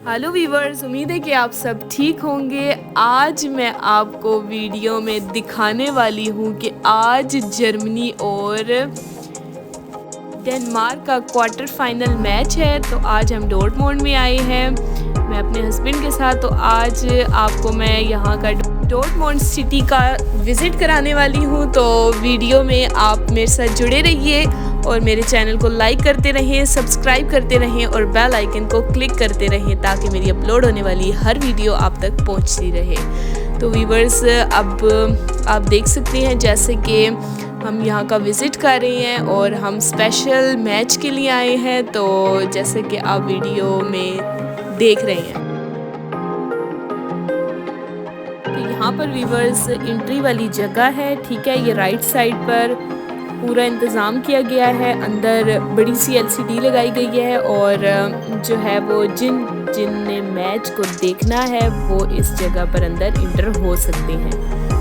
Hello viewers, उम्मीद है कि आप सब ठीक होंगे। आज मैं आपको वीडियो में दिखाने वाली हूँ कि आज जर्मनी और डेनमार्क का क्वार्टर फाइनल मैच है। तो आज हम डॉर्टमुंड में आए हैं मैं अपने हस्बैंड के साथ। तो आज आपको मैं यहाँ का डॉर्टमुंड सिटी का विज़िट कराने वाली हूँ। तो वीडियो में आप मेरे साथ जुड़े रहिए और मेरे चैनल को लाइक करते रहें, सब्सक्राइब करते रहें और बेल आइकन को क्लिक करते रहें ताकि मेरी अपलोड होने वाली हर वीडियो आप तक पहुंचती रहे। तो वीवर्स, अब आप देख सकते हैं जैसे कि हम यहाँ का विज़िट कर रहे हैं और हम स्पेशल मैच के लिए आए हैं। तो जैसे कि आप वीडियो में देख रहे हैं, तो यहाँ पर वीवर्स एंट्री वाली जगह है, ठीक है। ये राइट साइड पर पूरा इंतज़ाम किया गया है, अंदर बड़ी सी LCD लगाई गई है और जो है वो जिनने मैच को देखना है वो इस जगह पर अंदर इंटर हो सकते हैं।